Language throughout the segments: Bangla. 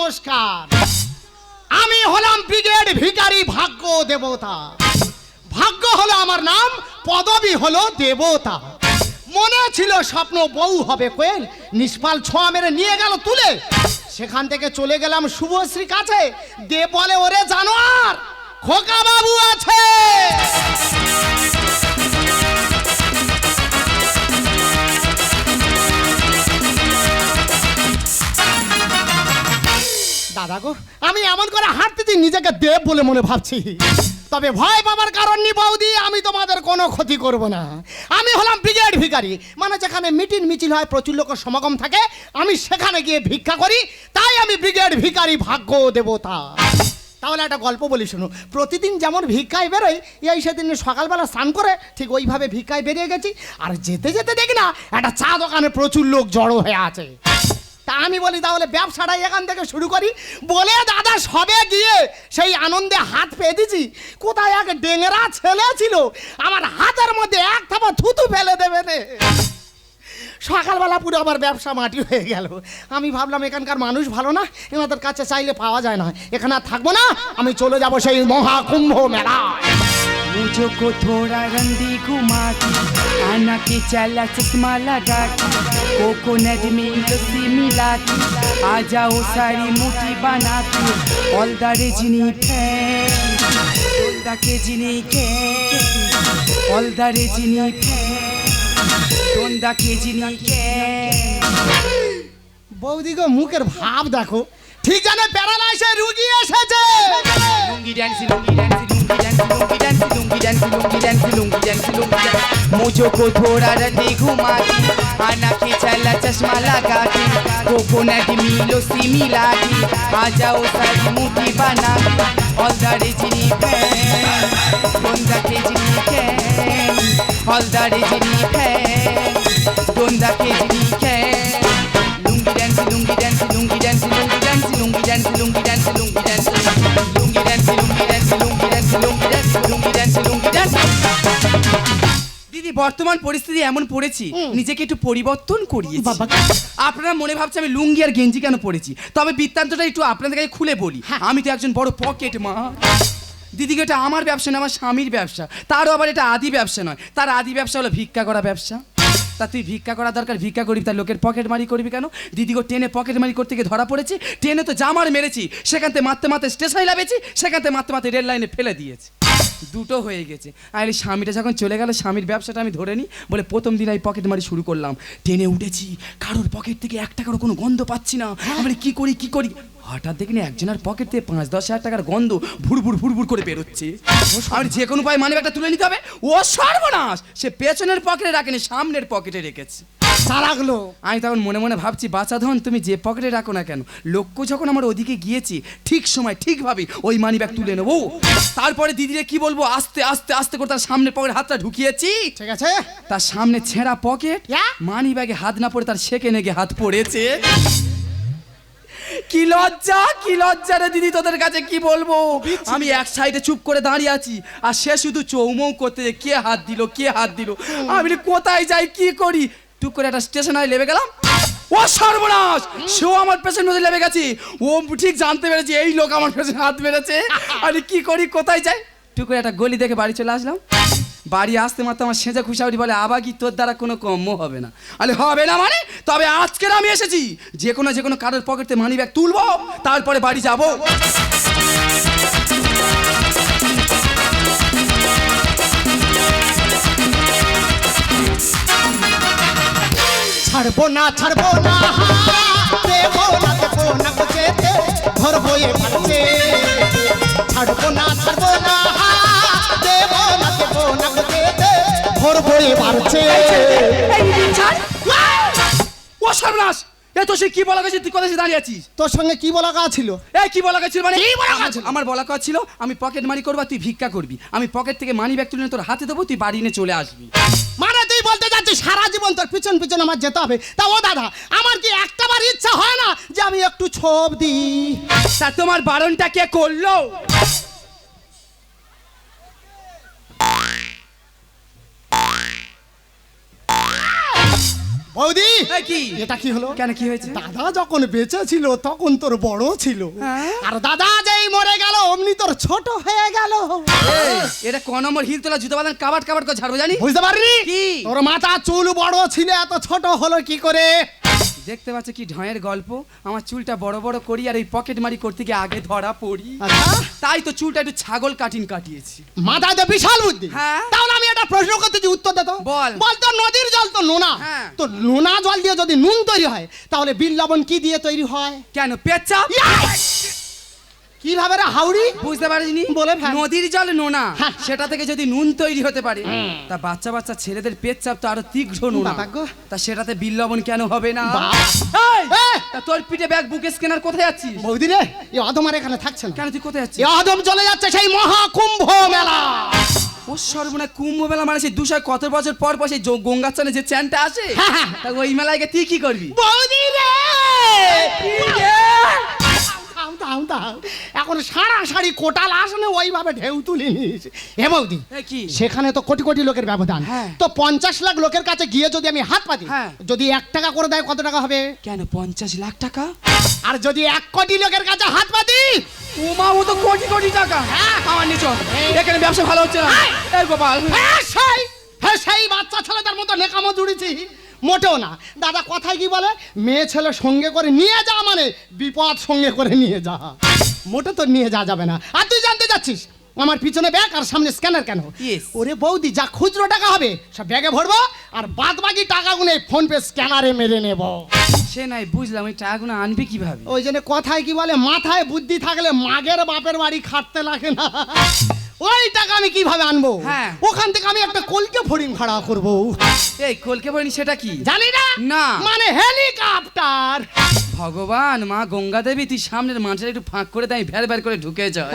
নমস্কার। আমি হলাম ব্রিগেড ভিখারি ভাগ্য দেবতা। ভাগ্য হলো আমার নাম, পদবী হলো দেবতা। মনে ছিল স্বপ্ন বউ হবে কোয়েল, নিষ্পাল ছোঁয়া মেরে নিয়ে গেল তুলে। সেখান থেকে চলে গেলাম শুভশ্রী কাছে, দে বলে ওরে জানোয়ার খোকা বাবু আছে। দাদা গো, আমি এমন করে হাঁটতেছি নিজেকে দেব বলে মনে ভাবছি। তবে ভয় পাবার কারণ নেই বৌদি, আমি তোমাদের কোনো ক্ষতি করব না। আমি হলাম ব্রিগেড ভিখারি, মানে যেখানে মিটিং মিছিল হয়, প্রচুর লোকের সমাগম থাকে, আমি সেখানে গিয়ে ভিক্ষা করি, তাই আমি ব্রিগেড ভিখারি ভাগ্য দেবতা। তাহলে একটা গল্প বলি শুনো। প্রতিদিন যেমন ভিক্ষায় বেরোই, এই সেদিন সকালবেলা স্নান করে ঠিক ওইভাবে ভিক্ষায় বেরিয়ে গেছি। আর যেতে যেতে দেখি না একটা চা দোকানে প্রচুর লোক জড়ো হয়ে আছে। তা আমি বলি তাহলে ব্যবসাটাই এখান থেকে শুরু করি বলে দাদা সবে গিয়ে সেই আনন্দে হাত পেয়ে দিছি। কোথায় এক ডেংরা ছেলে ছিল, আমার হাতের মধ্যে এক থাপা থুতু ফেলে দেবে রে। সকালবেলা পুরো আমার ব্যবসা মাটি হয়ে গেল। আমি ভাবলাম এখানকার মানুষ ভালো না, এনাদের কাছে চাইলে পাওয়া যায় না, এখানে আর থাকবো না, আমি চলে যাব সেই মহাকুম্ভ মেলায়। मुझको थोड़ा रंडी घुमा के आना के चला चश्मा लगा के कोकोनट में लस्सी मिला के आ जाओ सारी मुट्ठी बना के all the Rajni fan all the केजनी के all the Rajni fan all the केजनी के। বৌদি গো, মুখের ভাব দেখো, ঠিক জানে প্যারালাইসিস রোগী এসেছে। Lungi dance lungi dance lungi dance lungi dance lungi dance lungi dance lungi dance lungi dance मुझको थोड़ा रंडी घुमा के आना के चला चश्मा लगा के कोकोनट मिलो सी मिला के आ जाओ सारी मुट्ठी बना के all the Rajni fan all the केजनी कैन all the Rajni fan all the केजनी कैन lungi dance lungi dance lungi dance lungi dance lungi dance lungi dance lungi dance lungi dance lungi dance lungi dance lungi dance lungi dance lungi dance. দিদি বর্তমান পরিস্থিতি এমন পড়েছি নিজেকে একটু পরিবর্তন করিয়েছি। আপনারা মনে ভাবছে আমি লুঙ্গি আর গেঞ্জি কেন পরেছি, তবে বৃত্তান্তটা একটু আপনাদের কাছে খুলে বলি। আমি তো একজন বড় পকেট মা। দিদিকে, এটা আমার ব্যবসা না, আমার স্বামীর ব্যবসা। তারও আবার এটা আদি ব্যবসা নয়, তার আদি ব্যবসা হলো ভিক্ষা করা ব্যবসা। তা তুই ভিক্ষা করা দরকার, ভিক্ষা করবি, তার লোকের পকেট মারি করবি কেন? দিদিকে ট্রেনে পকেট মারি করতে গিয়ে ধরা পড়েছি, ট্রেনে তো জামার মেরেছি, সেখান থেকে মারতে মারতে স্টেশনে লাভেছি, সেখান থেকে মারতে মারতে রেল লাইনে ফেলে দিয়েছি, দুটো হয়ে গেছে। আর এই স্বামীটা যখন চলে গেল, স্বামীর ব্যবসাটা আমি ধরে নিই বলে প্রথম দিন আমি পকেট মারি শুরু করলাম। ট্রেনে উঠেছি, কারোর পকেট থেকে 1 টাকারও কোনো গন্ধ পাচ্ছি না। আমি কি করি কি করি, হঠাৎ দেখিনি একজনের পকেট থেকে 5-10 হাজার টাকার গন্ধ ভুড়ভুড় ভুড়ভুড় করে বেরোচ্ছে। আর যে কোনো উপায় মানি ব্যাগটা তুলে নিতে হবে। ও সর্বনাশ, সে পেছনের পকেটে রাখেনি, সামনের পকেটে রেখেছে। সারাগুলো আমি তখন মনে মনে ভাবছি, বাচ্চা ধন তুমি যে পকেটে রাখো না কেন, লক্ষ্য যখন আমার ওদিকে গিয়েছি, ঠিক সময় ঠিকভাবে ওই মানি ব্যাগ তুলে নেবো। তারপরে দিদিরে কি বলবো, আস্তে আস্তে আস্তে করে তার সামনে পকেট হাতটা ঢুকিয়েছি। ঠিক আছে, তার সামনে ছেঁড়া পকেট, মানি ব্যাগে হাত না পড়ে তার সেকেন্ডে গিয়ে হাত পড়েছে। কি লজ্জা, কি লজ্জা রে দিদি, তোদের কাছে কি বলবো। আমি এক সাইডে চুপ করে দাঁড়িয়ে আছি, আর সে শুধু চৌমৌ করতে কে হাত দিল কে হাত দিল। আমি কোথায় যাই কি করি, টুক করে একটা স্টেশনে লেবে গেলাম। ও সর্বনাশ, সেও আমার পেছনে মধ্যে লেবে গেছে। ও ঠিক জানতে পেরেছে এই লোক আমার পেছনে হাত মেরেছে। আমি কি করি কোথায় যাই, টুক করে একটা গলি দেখে বাড়ি চলে আসলাম। বাড়ি আসতে মাত্র আমার সেজা খুশাউরি বলে, আবার কি তোর দ্বারা কোনো কম্য হবে না। আরে হবে না মানে, তবে আজকের আমি এসেছি যে কোনো কারোর পকেটে মানি ব্যাগ তুলবো, তারপরে বাড়ি যাব। ছাড়বো না ছাড়বো না, দেবো না দেবো না যেতে, ধরবো এ পাচ্ছে। ছাড়বো না ছাড়বো না, দেবো না দেবো না যেতে, ধরবো এ পাচ্ছে। ও সর্বনাশ, এ তো সে কি বলা গেছে, তুই কোথায় দাঁড়িয়ে আছিস? তোর সঙ্গে কি বলা কথা ছিল? এই কি বলা গেছিল মানে? কি বলা কথা ছিল? আমার বলা কথা ছিল আমি পকেট মারি করবো, তুই ভিক্ষা করবি, আমি পকেট থেকে মানি ব্যাগ তুলে তোর হাতে দেবো, তুই বাড়ি নিয়ে চলে আসবি। মানে তুই বলতে যাচ্ছিস সারা জীবন তোর পিছন পিছন আমার যেতে হবে? তা ও দাদা, আমার কি একটাবার ইচ্ছা হয় না যে আমি একটু ছোপ দিই? তা তোমার বারণটা কে করলো? বৌদি এই কি এটা কি হলো? কেন কি হয়েছে? দাদা যখন বেঁচে ছিল তখন তোর বড় ছিল, হ্যাঁ? আর দাদা যেই মরে গেল অমনি তোর ছোট হয়ে গেল। এই, এটা কোন নম্বর হিল তোলা জুতো বাঁধান কাবাট কাবাট করে ঝাড়বো জানি? বুঝতে পারলি? কি? তোর মাথা চুল বড় ছিল এত ছোট হলো কি করে? দেখতে পাচ্ছ কি ঢয়ের গল্প, আমার চুলটা বড় বড় করি আর এই পকেট মারি করতে গিয়ে আগে ধরা পড়ি, আচ্ছা তাই তো চুলটা একটু ছাগল কাটিং কাটিয়েছি। মাথায় তো বিশাল বুদ্ধি। হ্যাঁ। তাহলে আমি একটা প্রশ্ন করতে যে উত্তর দে তো। বল। বল তো নদীর জল তো নোনা, হ্যাঁ। তো নোনা জল দিয়ে যদি নুন তৈরি হয় তাহলে বিল লবণ কি দিয়ে তৈরি হয়? কেন পেচ্ছাপ? কিভাবে রে হাউড়ি? বুঝতে পারিনি? বলে ফেল। নদীর জল নোনা, হ্যাঁ। সেটা থেকে যদি নুন তৈরি হতে পারে, তা বাচ্চা বাচ্চা ছেলেদের পেচ্ছাপ তো আরো তীক্ষ্ণ নোনা, বাবা গো। তা সেটাতে বিল লবণ কেন হবে না? বাবা। এই, এই, তা তোর পিঠে ব্যাগ বুকে স্ক্যানার কোথায় যাচ্ছিস? বৌদি রে এই অধম আর এখানে থাকছে না। কেন তুই কোথায় যাচ্ছিস? এই অধম চলে যাচ্ছে সেই মহাকুম্ভ মেলা। ও সর্বনা, কুম্ভ মেলা মানে সেই 200 কত বছর পর পর সেই গঙ্গার চানে যে চ্যানটা আসে, হ্যাঁ, হ্যাঁ। তা ওই মেলায় গিয়ে তুই কি করবি? বৌদি রে থাম, থাম, থাম। এখন সারাসারি কোটাল আসনে ওইভাবে ঢেউ তুলে নিস। এ বৌদি এ কি? সেখানে তো কোটি কোটি লোকের ব্যবধান, হ্যাঁ। তো 50 লাখ লোকের কাছে গিয়ে যদি আমি হাত পাতি, হ্যাঁ। যদি 1 টাকা করে দেয় কত টাকা হবে? কেন 50 লাখ টাকা? আর যদি 1 কোটি লোকের কাছে হাত পাতি, উমা, ও তো কোটি কোটি টাকা। হ্যাঁ। আমার নিচন এখানে ব্যবসা ভালো হচ্ছে না। এই গোপাল, সেই বাচ্চা ছেলেদের মতো নেকামো জুড়েছি মোটেও না। দাদা কথায় কি বলে, মেয়ে ছেলে সঙ্গে করে নিয়ে যা মানে বিপদ সঙ্গে করে নিয়ে যা, মোটে তো নিয়ে যাওয়া যাবে না। আর তুই জানতে যাচ্ছিস আমার পিছনে ব্যাগ আর সামনে স্ক্যানার কেন? Yes. ওরে বৌদি যা খুচরো টাকা হবে সব ব্যাগে ভরবো, আর বাদ বাকি টাকাগুলো ফোন পে স্ক্যানারে মেরে নেব। সে নাই বুঝলাম, ওই টাকাগুলো আনবি কিভাবে? ওই জন্য কথায় কি বলে, মাথায় বুদ্ধি থাকলে মাগের বাপের বাড়ি খাটতে লাগে না। ওই টাকা আমি কিভাবে আনবো? হ্যাঁ। ওখান থেকে আমি একটা কলকে ফড়িং ভাড়া করবো। এই কলকে বলিনি, সেটা কি? জানি না। না। মানে হেলিকপ্টার। ভগবান, মা গঙ্গা দেবী, তুই সামনের মাঠের একটু ফাঁক করে দেয়, ভ্যার ভ্যার করে ঢুকে যায়।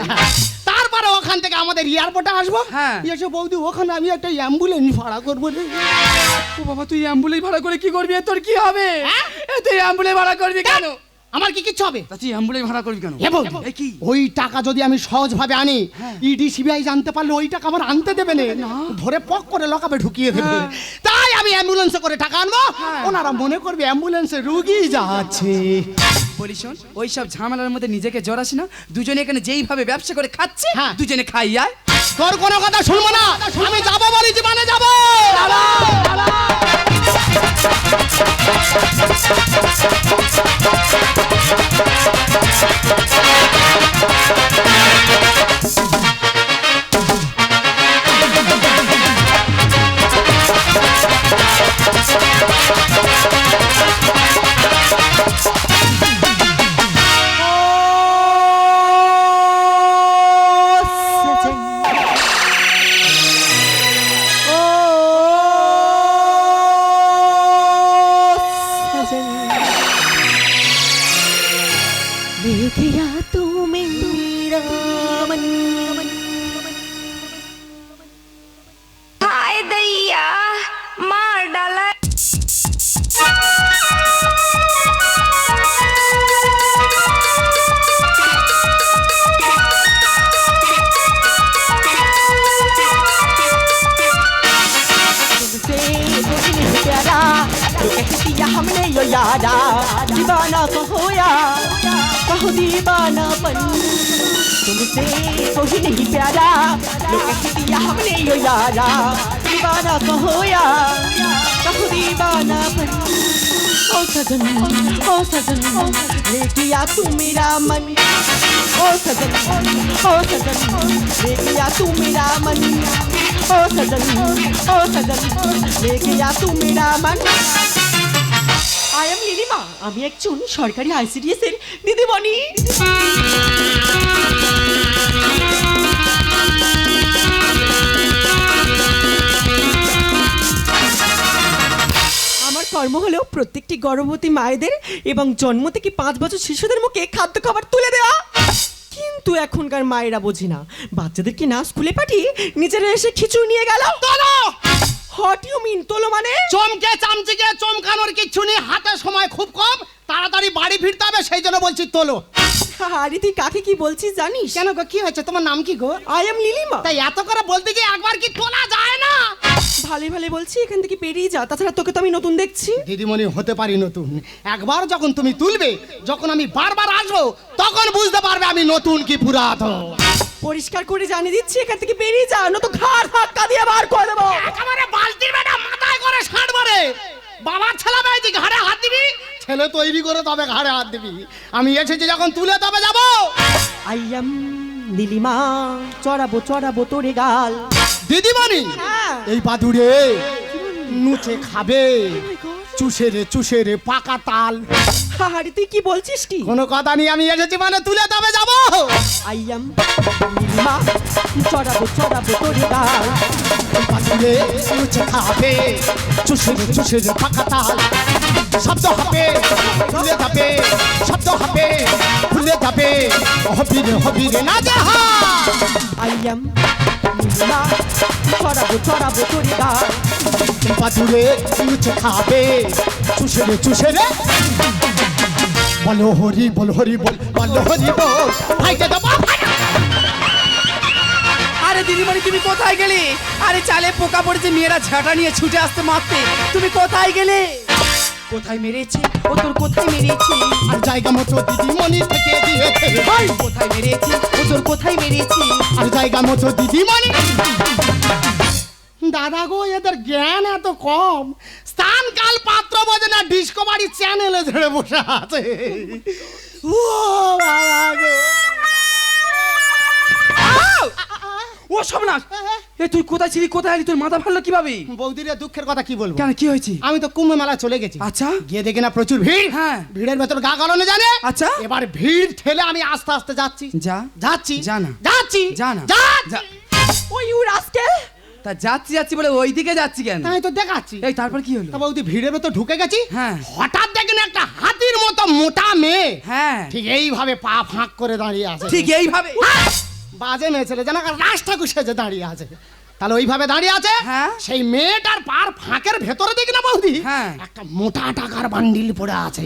তারপরে ওখান থেকে আমাদের এয়ারপোর্টে আসবো। হ্যাঁ। এসে বৌদি ওখানে আমি একটা অ্যাম্বুলেন্স ভাড়া করবো রে। ও বাবা, তুই অ্যাম্বুলেন্স ভাড়া করে কি করবি? এ তোর কি হবে? হ্যাঁ? এ তুই অ্যাম্বুলেন্স ভাড়া করবি কেন? আমার কি কিচ্ছু হবে? তা তুই অ্যাম্বুলেন্স ভাড়া করবি কেন? এ বৌদি, এ কি? ওই টাকা যদি আমি সহজভাবে আনি, ইডি সিবিআই জানতে পারলে ওই টাকা আমার আনতে দেবে না, ধরে পক করে লকাপে ঢুকিয়ে দেবে। হ্যাঁ। তাই আমি অ্যাম্বুলেন্সে করে টাকা আনবো, হ্যাঁ। ওনারা মনে করবে অ্যাম্বুলেন্সে রুগী যাচ্ছে। বলি শোন, ওই সব ঝামেলার মধ্যে নিজেকে জড়াস না। দুজনে এখানে যেইভাবে ব্যবসা করে খাচ্ছে, হ্যাঁ। দুজনে খাই আয়। তোর কোনো কথা শুনবো না, আমি যাবো বলেছি মানে যাবো। देखिया तू मेरा मन हाय दैया मार डाला तुमसे कुछ नहीं प्यारा तो कैसे किया हमने यो यारा दीवाना कहो दीवानापन तुमसे कोई नहीं प्यारा तो कैसे किया हमने यो यारा दीवाना कहो दीवानापन ओ सजन ले किया तू मेरा मन ओ सजन ले किया तू मेरा मन ओ सजन ले किया तू मेरा मन আই এম নীলিমা, আমি একজন সরকারি আইসিডিএস এর দিদিমণি। আমার কর্ম হলো প্রত্যেকটি গর্ভবতী মায়েদের এবং জন্ম থেকে 5 বছর শিশুদের মুখে খাদ্য খাবার তুলে দেওয়া। কিন্তু এখনকার মায়েরা বোঝে না, বাচ্চাদেরকে না স্কুলে পাঠিয়ে নিজেরা এসে খিচুড়ি নিয়ে গেল। হোয়াট ইউ মিন তোলো মানে? চমকে চামচিকে চমকানোর কিচ্ছু নেই, হাতে সময় খুব কম, তাড়াতাড়ি বাড়ি ফিরতে হবে, সেই জন্য বলছি তোলো। আরে তুই কাকে কি বলছিস জানিস? কেন গো, কি হয়েছে? তোমার নাম কি গো? I am Nilima. তাই এত করে বলতে গিয়ে একবার কি তোলা যায় না? ভালো ভালো বলছি এখান থেকে বেরিয়ে যা, তাছাড়া তোকে তো আমি নতুন দেখছি। দিদিমণি হতে পারি নতুন, একবার যখন তুমি তুলবে, যখন আমি বারবার আসবো তখন বুঝতে পারবে আমি নতুন কি পুরাতন। পরিষ্কার করে জানিয়ে দিচ্ছি এখান থেকে বেরিয়ে যা, নয়তো ঘাড় ধাক্কা দিয়ে বার করে দেবো। একেবারে বালতির বেটা মাথায় করে ষাট মারে। বাবার ছেলে মেয়ে ঘাড়ে হাত দিবি, ছেলে তৈরি করে তবে ঘাড়ে হাত দিবি। আমি এসেছি যখন তুলে তবে যাবো। আইয়াম নীলিমা, চড়াবো চড়াবো তোরে গাল। দিদিমণি হ্যাঁ। এই বাদুড়ে নুচে খাবে, চুষে রে পাকা তাল। হাহারি তুই কি বলছিস কি? কোনো কথা নেই, আমি এসেছি মানে তুলে তবে যাবো। আইয়াম নীলিমা, চড়াবো চড়াবো তোরে গাল। এই বাদুড়ে নুচে খাবে, চুষে রে পাকা তাল। শব্দ হবে ভুলে যাবে, শব্দ হবে ভুলে যাবে, হবি রে না যাহা। আইয়াম নীলিমা, চড়াবো চড়াবো তোরে গাল। বাদুড়ে লুচে খাবে, চুষে রে। বলো হরি বল হরি বল, বলো হরি বল। ভাইকে দেবো। আরে দিদিমণি তুমি কোথায় গেলে? আরে চালে পোকা পড়েছে, মেয়েরা ঝাঁটা নিয়ে ছুটে আসতে মারতে, তুমি কোথায় গেলে? কোথায় মেরেছে ও তোর, কোথায় মেরেছে? আর জায়গা মতো দিদিমণি থেকে দিয়েছে। ভাই কোথায় মেরেছে ও তোর, কোথায় মেরেছে? আর জায়গা মতো দিদিমণি। দাদা গো, এদের জ্ঞান এত কম, স্থান কাল পাত্র বোঝে না, ডিসকভারি চ্যানেলে ধরে বসে আছে। ও বাবা গো। ও সবনাশ, এ তুই কোথায় ছিলি, কোথায় এলি? তোর মাথা ভালো কিভাবে? বৌদিরে দুঃখের কথা কি বলবো? কেন, কি হয়েছে? আমি তো কুম্ভ মেলা চলে গেছি। আচ্ছা। গিয়ে দেখি না প্রচুর ভিড়। হ্যাঁ। ভিড়ের ভেতর গা গালানো জানে। আচ্ছা। এবার ভিড় ঠেলে আমি আস্তে আস্তে যাচ্ছি। যাচ্ছি যা না। যাচ্ছি যা না। যা। ও ইউ রাস্কেল! তা যাচ্ছি বলে ওইদিকে যাচ্ছি কেন? তাই তো দেখাচ্ছি। এই তারপর কি হলো? তা বৌদি ভিড়ের ভেতর ঢুকে গেছি। হ্যাঁ। হঠাৎ দেখেন একটা হাতির মতো মোটা মেয়ে হ্যাঁ ঠিক এইভাবে পা ফাঁক করে দাঁড়িয়ে আছে। ঠিক এইভাবে। বাজে মেয়ে ছেলে যেন রাস্তা কুসেছে দাঁড়িয়ে আছে। তাহলে ওইভাবে দাঁড়িয়ে আছে। হ্যাঁ। সেই মেয়েটার পার ফাঁকের ভেতরে দেখি না বৌদি, হ্যাঁ। একটা মোটা টাকার বান্ডিল পড়ে আছে।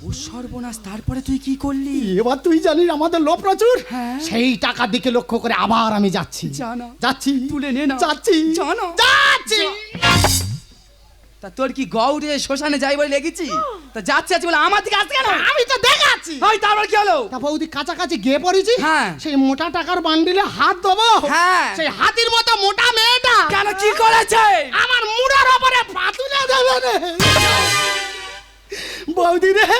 ও সর্বনাশ, তারপরে তুই কি করলি? এবার তুই জানিস আমাদের লোক প্রচুর। হ্যাঁ। সেই টাকার দিকে লক্ষ্য করে আবার আমি যাচ্ছি। যা না। যাচ্ছি। তুলে নে না। যাচ্ছি। যা না। যাচ্ছি। তা তোর কি গৌড়ে শ্মশানে যাই বলে লেগেছি? তা যাচ্ছে বলে আমার দিকে আসতে কেন? আমি তো দেখাচ্ছি। ওই তারপর কি হলো? তা বৌদি কাছাকাছি গিয়ে পড়েছি। হ্যাঁ। সেই মোটা টাকার বান্ডিলে হাত দেবো। হ্যাঁ। সেই হাতির মতো মোটা মেয়েটা কেন, কি করেছে? আমার মুড়ার ওপরে পা তুলে দেবে রে। বৌদি রে,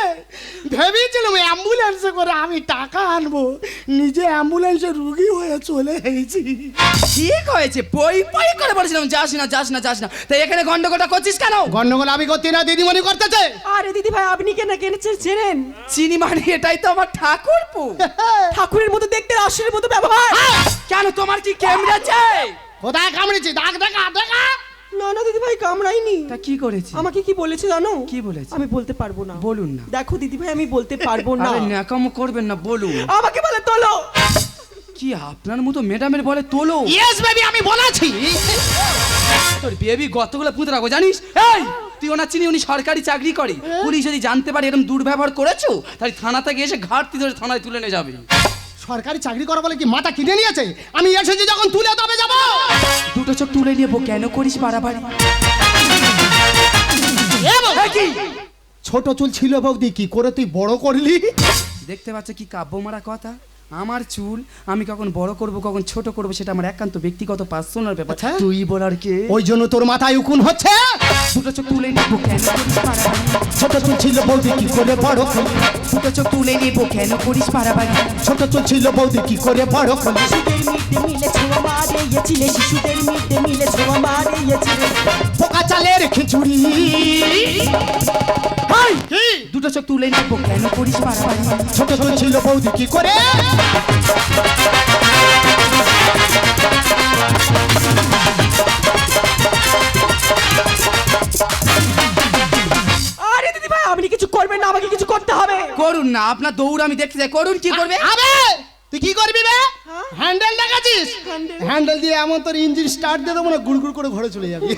ভেবেছিলাম অ্যাম্বুলেন্সে করে আমি টাকা আনবো, নিজে অ্যাম্বুলেন্সে রুগী হয়ে চলে এসেছি। ঠিক হয়েছে, পই পই করে বলেছিলাম যাস না। তাই এখানে গন্ডগোটা করছিস কেন? গন্ডগোল আমি করতে না, দিদিমণি করতেছে। আরে দিদি ভাই, আপনি কেন কিনেছেন চেনেন? চিনি মানে এটাই তো আমার ঠাকুরপো। ঠাকুরের মতো দেখতে, রাষ্ট্রের মতো ব্যবহার। কেন, তোমার কি কেমড়েছে? কোথায় কামড়েছি? দাগ দেখা দেখা। না না দিদি ভাই, কামড়াইনি। তা কি করেছে? আমাকে কি বলেছে জানো? কি বলেছে? আমি বলতে পারবো না। বলুন না। দেখো দিদি ভাই, আমি বলতে পারবো না। আরে ন্যাকামো করবেন না, বলুন। আমাকে বলে তোলো। কি আপনার মতো ম্যাডামের বলে তোলো? ইয়েস বেবি, আমি বলেছি। তোর বেবি গতগুলো পুঁতে রাখো, জানিস? এই তুই ওনার চিনি, উনি সরকারি চাকরি করে। পুলিশ যদি জানতে পারে এরকম দুর্ব্যবহার করেছো, তাহলে থানা থেকে এসে ঘাটতি ধরে থানায় তুলে নিয়ে যাবে। সরকারি চাকরি করা বলে কি মাথা কিনে নিয়েছে? আমি এসেছি যখন তুলে তবে যাবো। দুটো চোখ তুলে নেবো, কেন করিস বাড়াবাড়ি? কি ছোট চুল ছিল বৌদি, কি করে তুই বড় করলি? দেখতে পাচ্ছ কি কাব্য মারা কথা? আমার চুল আমি কখন বড় করব কখন ছোট করব সেটা আমার একান্ত ব্যক্তিগত পার্সোনাল ব্যাপার। আচ্ছা। তুই বলার কে? ওই জন্য তোর মাথায় উকুন হচ্ছে। দুটো চোখ তুলে নেবো, কেন করিস বাড়াবাড়ি? ছোট চুল ছিল বৌদি, কি করে বড় করলি? দুটো চোখ তুলে নেবো, কেন করিস বাড়াবাড়ি? ছোট চুল ছিল বৌদি, কি করে বড় করলি? শিশুদের মিডে মিলে ছোঁয়া মারিয়েছিলে, শিশুদের মিডে মিলে ছোঁয়া মারিয়েছিলে। পোকা চালের খিচুড়ি। হাই কি? দুটো চোখ তুলে নেবো, কেন করিস বাড়াবাড়ি? ছোট চুল ছিল বৌদি, কি করে? আরে দিদি ভাই, আপনি কিছু করবেন না, আমাকে কিছু করতে হবে। করুন না, আপনার দৌড় আমি দেখতে চাই, করুন। কি করবে? আবে তুই কি করবি বে হ্যাঁ? Handle দেখাচ্ছিস handle. হ্যান্ডেল দিয়ে এমন তোর ইঞ্জিন স্টার্ট দিয়ে দেবো না গুড়গুড় করে ঘরে চলে যাবি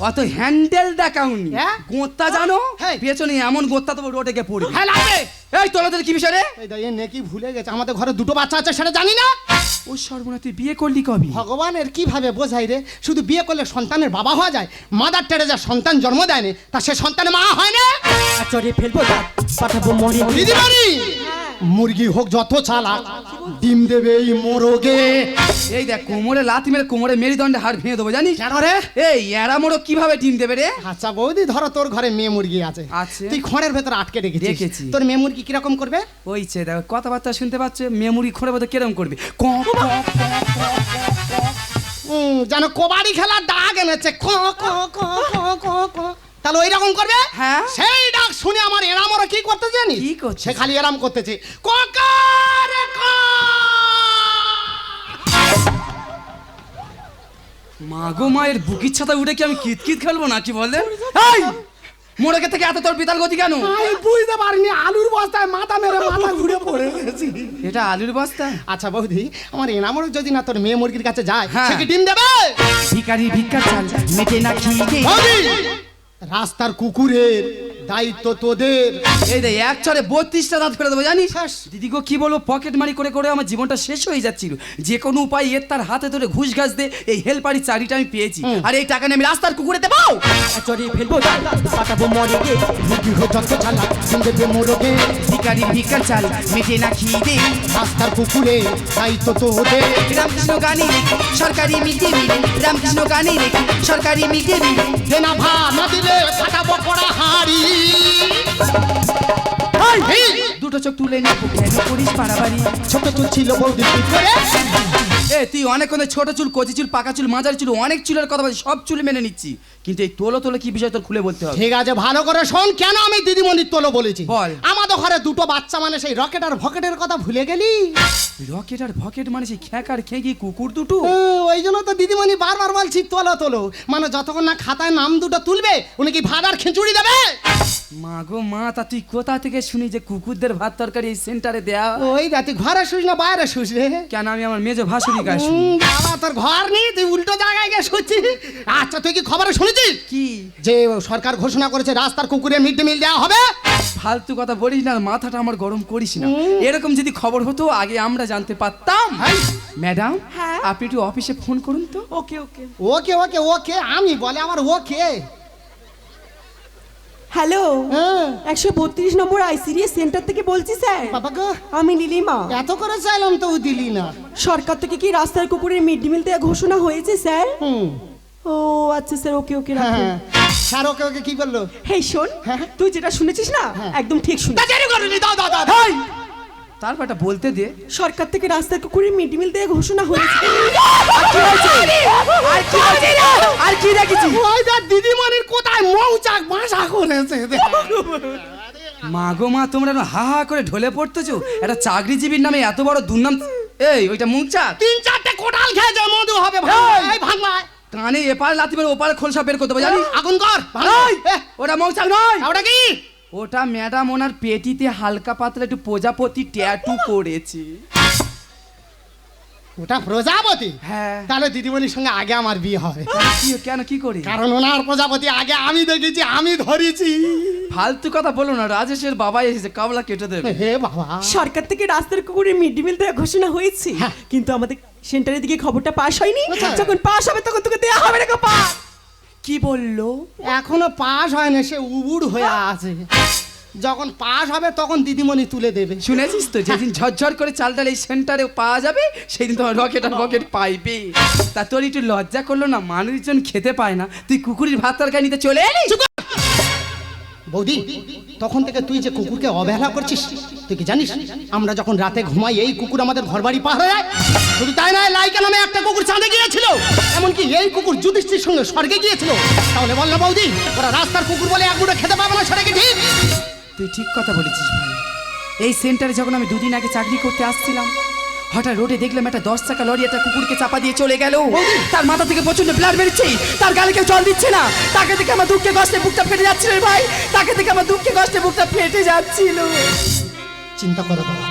অত হ্যান্ডেল দেখাউনি হ্যাঁ? গোত্তা জানো হ্যাঁ। পেছনে এমন গোত্তা তো রোডে গিয়ে পড়বে হ্যাঁ লাগবে এই তোলাদের কি বিষয় রে এই দা এ নেকি ভুলে গেছে আমাদের ঘরে দুটো বাচ্চা আছে সেটা জানি না ও সর্বনা তুই বিয়ে করলি কবি ভগবানের কিভাবে বোঝাই রে শুধু বিয়ে করলে সন্তানের বাবা হওয়া যায় মাদার টেরেজা সন্তান জন্ম দেয়নি তা সে সন্তানের মা হয় না চরে ফেলবো দাঁত পাঠাবো মরে দিদিমানি মুরগি হোক যত চালাক ডিম দেবে এই মোরগে এই দেখ কোমরে লাথি মেরে কোমরে মেরুদণ্ডে হাড় ভেঙে দেবো জানিস কেন রে এই এরা মোড়ো কিভাবে ডিম দেবে রে আচ্ছা বৌদি ধরো তোর ঘরে মেয়ে মুরগি আছে আছে। তুই খড়ের ভেতর আটকে রেখেছিস রেখেছি। তোর মেয়ে মুরগি কিরকম করবে ওই চে দেখো কথাবার্তা শুনতে পাচ্ছ মেমোরি খোঁড়ে বোধ কিরম করবে ক ক, ক, যেন কবাডি খেলার ডাক এনেছে ক ক ক ক ক ক তাহলে ওই রকম করবে হ্যাঁ। সেই ডাক শুনে আমার এরামরা কি করতে জানি কি করছে? সে খালি এরাম করতেছে ককারে ক মা গো মায়ের বুকির ছাতা উঠে কি আমি কিতকিত খেলবো না কি বলে এই মোড়কে থেকে এত তোর বিতাল গতি কেন আমি বুঝতে পারিনি আলুর বস্তায় মাথা মেরে মাথা ঘুরে পড়ে গেছি এটা আলুর বস্তা আচ্ছা বৌদি আমার এনামর যদি না তোর মেয়ে মুরগির কাছে যায় হ্যাঁ। সে কি ডিম দেবে ভিখারি ভিক্ষা চাল মেটে না খিদে বৌদি রাস্তার কুকুরের দায়িত্ব তোদের এই দে এক চরে 32টা দাঁত ফেলে দেবো জানিস শেষ। দিদি গো কি বলবো পকেট মারি করে করে আমার জীবনটা শেষ হয়ে যাচ্ছিল যে কোনো উপায় এর তার হাতে ধরে ঘুষ ঘাস দে এই হেলপারি চাকরিটা আমি পেয়েছি আর এই টাকা নিয়ে আমি রাস্তার কুকুরে দেবো চরে ফেলবো দাঁত পাঠাবো মরে মুরগি হোক যত চালাক ডিম দেবে মোরগে ভিখারি ভিক্ষা চাল মেটে না খিদে রাস্তার কুকুরের দায়িত্ব তোদের রামকৃষ্ণ গানে রেখে সরকারি মিটে মিলে রামকৃষ্ণ গানে রেখে সরকারি মিটে মিলে দেনা ভাত না দিলে ফাটাবো পড়া হাড়ি এই, দুটো চোখ তুলে নেবো কেন করিস পাড়াবাড়ি ছোট চুল ছিল বৌদি কি করে? এ তুই অনেক ছোট চুল কচি চুল পাকা চুল মাঝারি চুল অনেক চুলের কথা বলছিস সব চুল মেনে নিচ্ছি কিন্তু এই তোলো তোলো কি বিষয় তোর খুলে বলতে হবে ঠিক আছে ভালো করে শোন কেন আমি দিদিমণির তোলো বলেছি বল। আমাদের ঘরে দুটো বাচ্চা মানে সেই রকেট আর ভকেটের কথা ভুলে গেলি রকেট আর ভকেট মানে সেই খ্যাকার খেগি কুকুর দুটো ওই জন্য তো দিদিমণি বারবার বলছি তোলো তোলো মানে যতক্ষণ না খাতায় নাম দুটো তুলবে উনি কি ভাত আর খিচুড়ি দেবে মা গো মা তা তুই কোথা থেকে শুনি যে কুকুরদের ভাত তরকারি এই সেন্টারে দেয়া ওই রাতে ঘরে শুস না বাইরে শুস রে কেন আমি আমার মেজো ভাসুরি গাছ বাবা তোর ঘর নেই তুই উল্টো জায়গায় গিয়ে শুচ্ছিস আচ্ছা তুই কি খবরে শুনেছিস কি যে সরকার ঘোষণা করেছে রাস্তার কুকুরে মিড ডে মিল দেওয়া হবে ফালতু কথা বলিস না মাথাটা আমার গরম করিস না এরকম যদি খবর হতো আগে আমরা জানতে পারতাম ম্যাডাম হ্যাঁ? আপনি একটু অফিসে ফোন করুন তো ওকে ওকে ওকে ওকে ওকে আমি বলে আমার ওকে হ্যালো হ্যাঁ 132 নম্বর আইসিডিএস সেন্টার থেকে বলছি স্যার বাবা গো আমি লিলিমা এত করে চাইলাম তো দিলি না সরকার থেকে কি রাস্তার কুকুরের মিড ডে মিল দেওয়া ঘোষণা হয়েছে স্যার হুম ও আচ্ছা স্যার ওকে ওকে রাখুন হ্যাঁ স্যার ওকে ওকে কি বললো হেই শোন হ্যাঁ। তুই যেটা শুনেছিস না একদম ঠিক শুনে তা জানি করনি দাও দাও দাও হেই! তারপর এটা বলতে দে সরকার থেকে রাস্তার কুকুরের মিড ডে মিল দেওয়া ঘোষণা হয়েছে আর কি দেখেছি ওই দা দিদিমণির কোথায় মৌচাক বাসা করেছে মা গো মা তোমরা না হা হা করে ঢলে পড়তেছো একটা চাকরিজীবীর নামে এত বড় দুর্নাম এই ওইটা মুংচাক তিন চারটে কোটাল খেয়েছে মধু হবে ভাই এই ভাঙবাই কানে এপারে লাথি মেরে ওপারে খোলসা বের করতে হবে জানিস আগুন কর এই, ওটা মৌচাক নয় ওটা কি ওটা ম্যাডাম ওনার পেটিতে হালকা পাতলা একটু প্রজাপতি ট্যাটু করেছে ওটা প্রজাপতি হ্যাঁ তাহলে দিদিমণির সঙ্গে আগে আমার বিয়ে হবে কেন কি করি কারণ ওনার প্রজাপতি আগে আমি দেখেছি আমি ধরেছি ফালতু কথা বলো না রাজেশের বাবা এসেছে কাবলা কেটে দেবে হে বাবা সরকার থেকে রাস্তার কুকুরের মিড ডে মিল দেওয়া ঘোষণা হয়েছে হ্যাঁ। কিন্তু আমাদের সেন্টারের দিকে খবরটা পাস হয়নি কোথায়? যখন পাস হবে তখন তোকে দেওয়া হবে না গো পাস কি বললো এখনো পাস হয় না সে উবুড় হয়ে আছে যখন পাস হবে তখন দিদিমণি তুলে দেবে শুনেছিস তো যেদিন ঝরঝর করে চাল ডাল এই সেন্টারে পাওয়া যাবে সেই দিন তোমার রকেট আর বকেট পাইবে তা তোর একটু লজ্জা করলো না মানুষজন খেতে পায় না তুই কুকুরের ভাত তরকারি নিতে চলে এলি বৌদি তখন থেকে তুই যে কুকুরকে অবহেলা করছিস তুই কি জানিস আমরা যখন রাতে ঘুমাই এই কুকুর আমাদের ঘর বাড়ি পার হয়ে যায় শুধু তাই নয় লাইকা নামে একটা কুকুর চাঁদে গিয়েছিল এমনকি এই কুকুর যুধিষ্ঠির সঙ্গে স্বর্গে গিয়েছিল তাহলে বল না বৌদি ওরা রাস্তার কুকুর বলে এক মুঠো খেতে পাবে না সেটা কি ঠিক তুই ঠিক কথা বলেছিস ভাই এই সেন্টারে যখন আমি দুদিন আগে চাকরি করতে আসছিলাম হঠাৎ রোডে দেখলাম একটা 10 চাকা লরি একটা কুকুরকে চাপা দিয়ে চলে গেল তার মাথা থেকে প্রচন্ড ব্লাড বেরোচ্ছে তার গালে কেউ জল দিচ্ছে না তাকে দেখে আমার দুঃখে কষ্টে বুকটা ফেটে যাচ্ছিল রে ভাই তাকে দেখে আমার দুঃখে কষ্টে বুকটা ফেটে যাচ্ছিল চিন্তা করো বাবা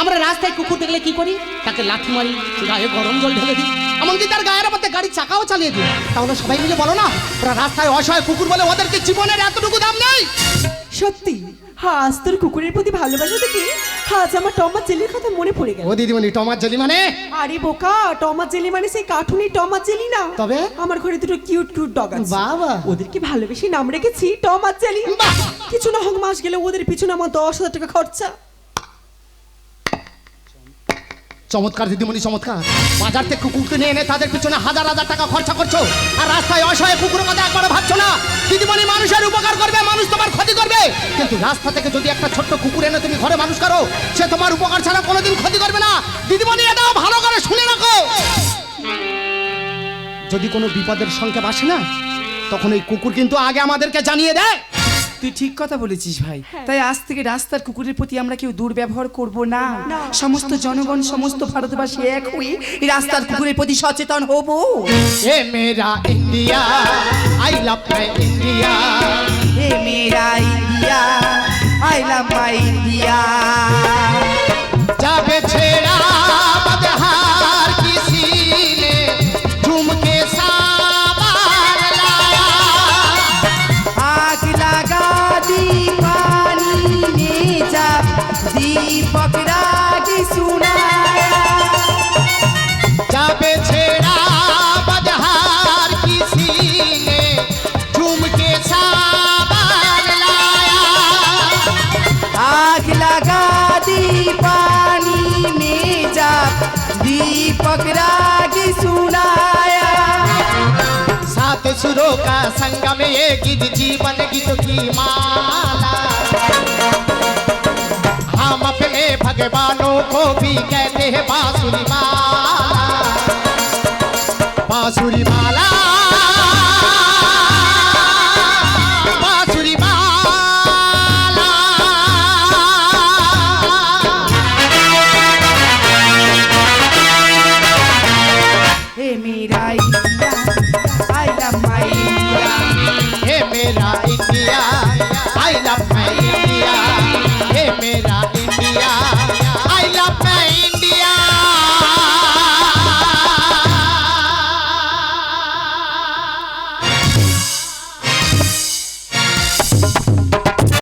আমরা রাস্তায় কুকুর দেখলে কি করি? তাকে লাথি মারি, গায়ে গরম জল ঢেলে দিই, এমনকি তার গায়ের মধ্যে গাড়ির চাকাও চালিয়ে দিই। তাহলে সবাই মিলে বলো না, ওরা রাস্তায় অসহায় কুকুর বলে ওদেরকে জীবনের এতটুকু দাম নেই? সত্যি আজ তোর কুকুরের প্রতি ভালোবাসা থেকে আজ আমার টম আর জেলির কথা মনে পড়ে গেল। ও দিদিমণি, টমার জেলি মানে? আরে বোকা, টম আর জেলি মানে সেই কার্টুনি টম আর জেলি না। তবে? আমার ঘরে দুটো কিউট কিউট ডগ আছে। বাবা। ওদেরকে ভালোবেসে নাম রেখেছি টম আর জেলি। বাহ। কিছু না হোক মাস গেলে ওদের পিছনে আমার 10,000 টাকা খরচা। চমৎকার দিদিমণি, চমৎকার। বাজার থেকে কুকুর কিনে এনে তাদের পিছনে হাজার হাজার টাকা খরচা করছো, আর রাস্তায় অসহায় কুকুরের কথা একবারও ভাবছো না। দিদিমণি, মানুষের উপকার করবে, মানুষ তোমার ক্ষতি করবে, কিন্তু রাস্তা থেকে যদি একটা ছোট্ট কুকুর এনে তুমি ঘরে মানুষ করো, সে তোমার উপকার ছাড়া কোনোদিন ক্ষতি করবে না। দিদিমণি, এটাও ভালো করে শুনে রাখো। যদি কোনো বিপদের সংখ্যা আসে না, তখন এই কুকুর কিন্তু আগে আমাদেরকে জানিয়ে দেয়। তুই ঠিক কথা বলেছিস ভাই। তাই আজ থেকে রাস্তার কুকুরের প্রতি আমরা কেউ দুর্ব্যবহার করব না। সমস্ত জনগণ, সমস্ত ভারতবাসী এক হয়ে এই রাস্তার কুকুরের প্রতি সচেতন হব। এ মেরা India, I love my India. হে মেরা India, I love my India. যাবে ছেড়া बदहार किसी ने झूम के सावर लाया। आग लगा दी पानी में जब दीपक राग सुनाया। जाबे छेड़ा बदहार किसी ने झूम के सावर लाया। आग लगा दी पानी में जब दीपक राग सुनाया। सात सुरों का संगम ये गीत जीवन गीत की माला। हम अपने भगवानों को भी कहते हैं बांसुरी माला, बांसुरी माला।